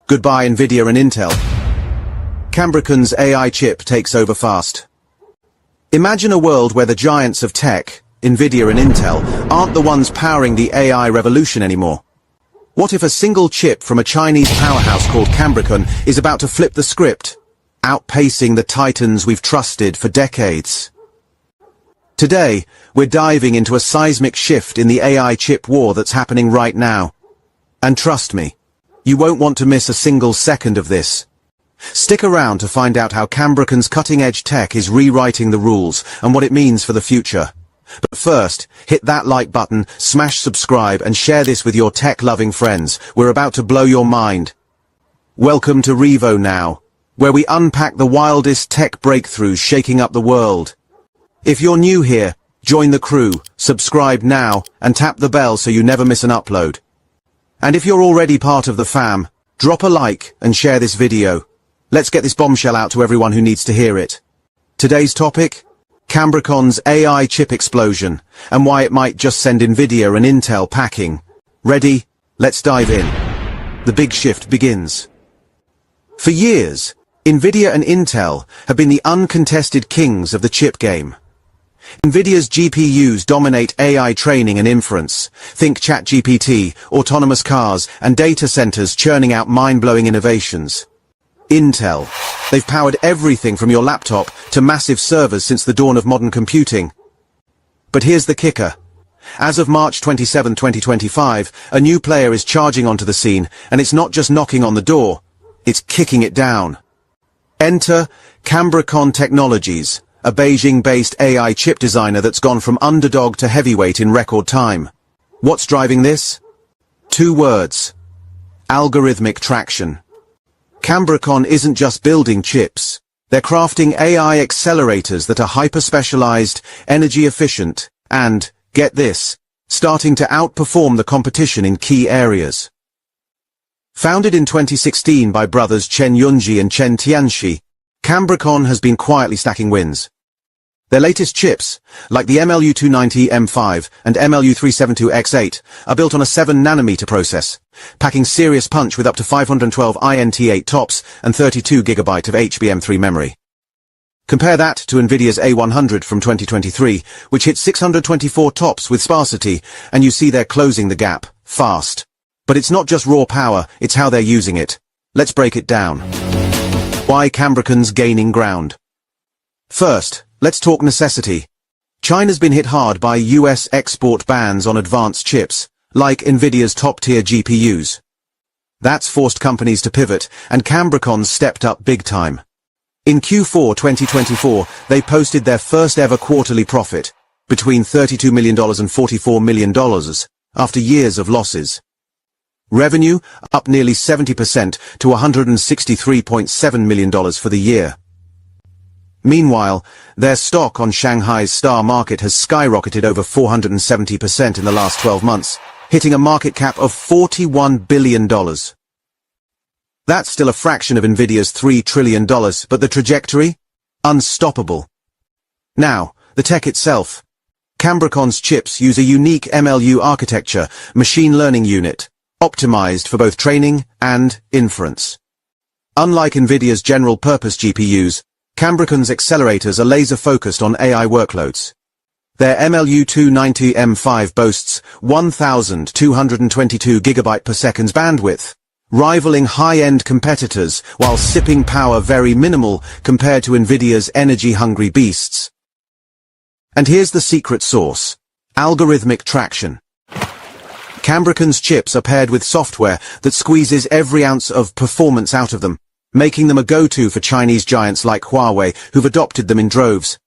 Goodbye Nvidia and Intel. Cambricon's AI chip takes over fast. Imagine a world where the giants of tech, Nvidia and Intel, aren't the ones powering the AI revolution anymore. What if a single chip from a Chinese powerhouse called Cambricon is about to flip the script, outpacing the titans we've trusted for decades? Today, we're diving into a seismic shift in the AI chip war that's happening right now. And trust me, you won't want to miss a single second of this. Stick around to find out how Cambricon's cutting-edge tech is rewriting the rules and what it means for the future. But first, hit that like button, smash subscribe, and share this with your tech-loving friends. We're about to blow your mind. Welcome to Revo Now, where we unpack the wildest tech breakthroughs shaking up the world. If you're new here, join the crew, subscribe now, and tap the bell so you never miss an upload. And if you're already part of the fam, drop a like and share this video. Let's get this bombshell out to everyone who needs to hear it. Today's topic? Cambricon's AI chip explosion, and why it might just send Nvidia and Intel packing. Ready? Let's dive in. The big shift begins. For years, Nvidia and Intel have been the uncontested kings of the chip game. Nvidia's GPUs dominate AI training and inference. Think ChatGPT, autonomous cars, and data centers churning out mind-blowing innovations. Intel. They've powered everything from your laptop to massive servers since the dawn of modern computing. But here's the kicker. As of March 27, 2025, a new player is charging onto the scene, and it's not just knocking on the door, it's kicking it down. Enter Cambricon Technologies, a Beijing-based AI chip designer that's gone from underdog to heavyweight in record time. What's driving this? Two words: algorithmic traction. Cambricon isn't just building chips. They're crafting AI accelerators that are hyper-specialized, energy-efficient, and, get this, starting to outperform the competition in key areas. Founded in 2016 by brothers Chen Yunji and Chen Tianxi, Cambricon has been quietly stacking wins. Their latest chips, like the MLU290M5 and MLU372X8, are built on a 7nm process, packing serious punch with up to 512 INT8 TOPS and 32 GB of HBM3 memory. Compare that to Nvidia's A100 from 2023, which hit 624 TOPS with sparsity, and you see they're closing the gap, fast. But it's not just raw power, it's how they're using it. Let's break it down. Why Cambricon's gaining ground? First, let's talk necessity. China's been hit hard by US export bans on advanced chips, like Nvidia's top-tier GPUs. That's forced companies to pivot, and Cambricon's stepped up big time. In Q4 2024, they posted their first-ever quarterly profit, between $32 million and $44 million, after years of losses. Revenue up nearly 70% to $163.7 million for the year. Meanwhile, their stock on Shanghai's star market has skyrocketed over 470% in the last 12 months, hitting a market cap of $41 billion. That's still a fraction of Nvidia's $3 trillion, but the trajectory? Unstoppable. Now, the tech itself. Cambricon's chips use a unique MLU architecture, machine learning unit, optimized for both training and inference. Unlike Nvidia's general-purpose GPUs, Cambricon's accelerators are laser-focused on AI workloads. Their MLU290M5 boasts 1,222 GB per second bandwidth, rivaling high-end competitors while sipping power very minimal compared to Nvidia's energy-hungry beasts. And here's the secret sauce: algorithmic traction. Cambricon's chips are paired with software that squeezes every ounce of performance out of them, making them a go-to for Chinese giants like Huawei, who've adopted them in droves.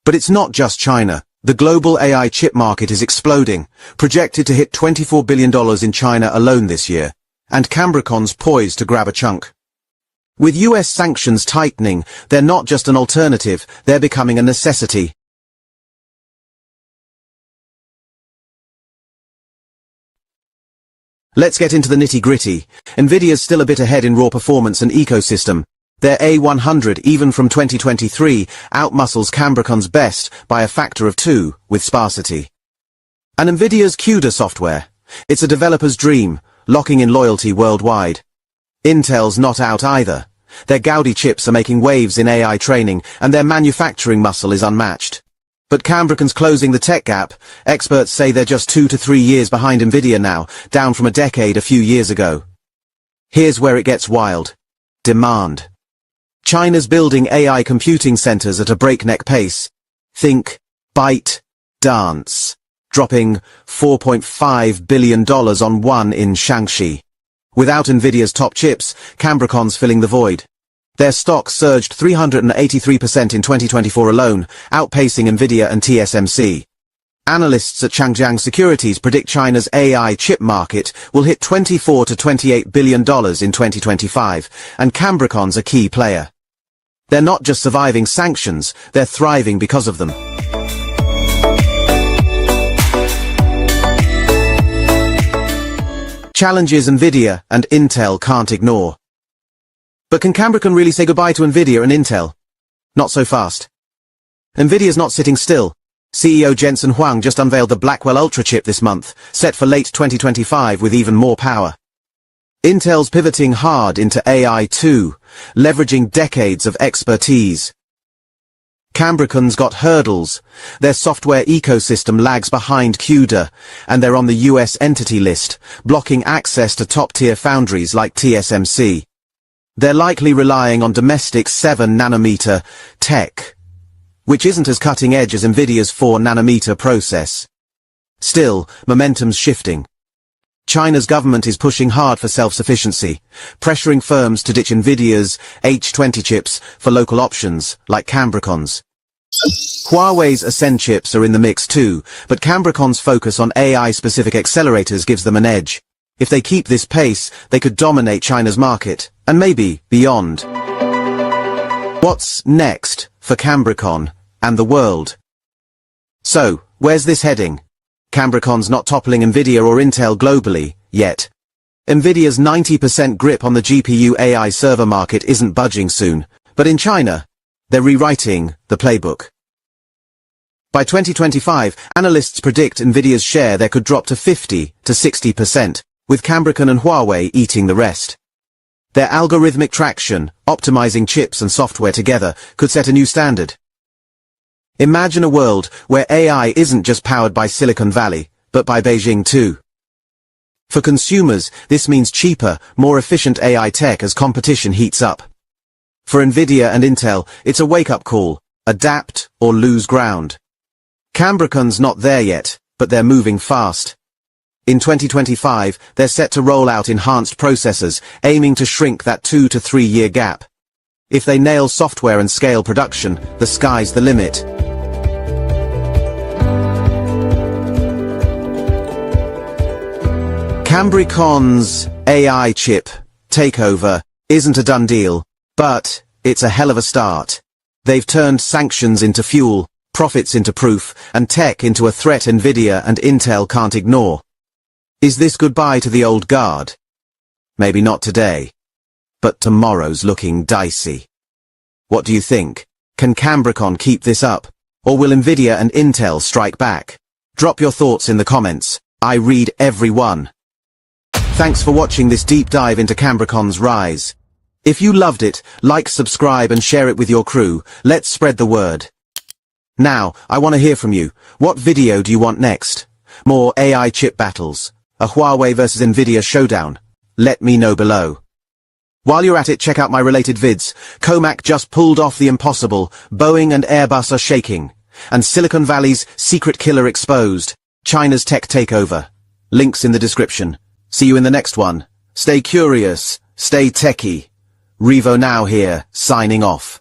But it's not just China. The global AI chip market is exploding, projected to hit $24 billion in China alone this year, and Cambricon's poised to grab a chunk. With US sanctions tightening, they're not just an alternative, they're becoming a necessity. Let's get into the nitty-gritty. Nvidia's still a bit ahead in raw performance and ecosystem. Their A100, even from 2023, outmuscles Cambricon's best by a factor of 2, with sparsity. And Nvidia's CUDA software. It's a developer's dream, locking in loyalty worldwide. Intel's not out either. Their Gaudi chips are making waves in AI training, and their manufacturing muscle is unmatched. But Cambricon's closing the tech gap. Experts say they're just 2 to 3 years behind Nvidia now, down from a decade a few years ago. Here's where it gets wild. Demand. China's building AI computing centers at a breakneck pace. Think, byte, dance. Dropping $4.5 billion on one in Shaanxi. Without Nvidia's top chips, Cambricon's filling the void. Their stock surged 383% in 2024 alone, outpacing Nvidia and TSMC. Analysts at Changjiang Securities predict China's AI chip market will hit $24 to $28 billion in 2025, and Cambricon's a key player. They're not just surviving sanctions, they're thriving because of them. Challenges Nvidia and Intel can't ignore. But can Cambricon really say goodbye to Nvidia and Intel? Not so fast. Nvidia's not sitting still. CEO Jensen Huang just unveiled the Blackwell Ultra chip this month, set for late 2025 with even more power. Intel's pivoting hard into AI too, leveraging decades of expertise. Cambricon's got hurdles. Their software ecosystem lags behind CUDA, and they're on the US Entity List, blocking access to top-tier foundries like TSMC. They're likely relying on domestic 7-nanometer tech, which isn't as cutting-edge as Nvidia's 4-nanometer process. Still, momentum's shifting. China's government is pushing hard for self-sufficiency, pressuring firms to ditch Nvidia's H20 chips for local options, like Cambricon's. Huawei's Ascend chips are in the mix too, but Cambricon's focus on AI-specific accelerators gives them an edge. If they keep this pace, they could dominate China's market, and maybe beyond. What's next for Cambricon and the world? So, where's this heading? Cambricon's not toppling Nvidia or Intel globally, yet. Nvidia's 90% grip on the GPU AI server market isn't budging soon, but in China, they're rewriting the playbook. By 2025, analysts predict Nvidia's share there could drop to 50 to 60%, with Cambricon and Huawei eating the rest. Their algorithmic traction, optimizing chips and software together, could set a new standard. Imagine a world where AI isn't just powered by Silicon Valley, but by Beijing too. For consumers, this means cheaper, more efficient AI tech as competition heats up. For Nvidia and Intel, it's a wake-up call, adapt or lose ground. Cambricon's not there yet, but they're moving fast. In 2025, they're set to roll out enhanced processors, aiming to shrink that 2 to 3 year gap. If they nail software and scale production, the sky's the limit. Cambricon's AI chip takeover isn't a done deal, but it's a hell of a start. They've turned sanctions into fuel, profits into proof, and tech into a threat Nvidia and Intel can't ignore. Is this goodbye to the old guard? Maybe not today, but tomorrow's looking dicey. What do you think? Can Cambricon keep this up? Or will Nvidia and Intel strike back? Drop your thoughts in the comments. I read every one. Thanks for watching this deep dive into Cambricon's rise. If you loved it, like, subscribe and share it with your crew. Let's spread the word. Now, I want to hear from you. What video do you want next? More AI chip battles? A Huawei versus Nvidia showdown? Let me know below. While you're at it, check out my related vids. Comac just pulled off the impossible. Boeing and Airbus are shaking. And Silicon Valley's secret killer exposed. China's tech takeover. Links in the description. See you in the next one. Stay curious. Stay techie. Revo Now here, signing off.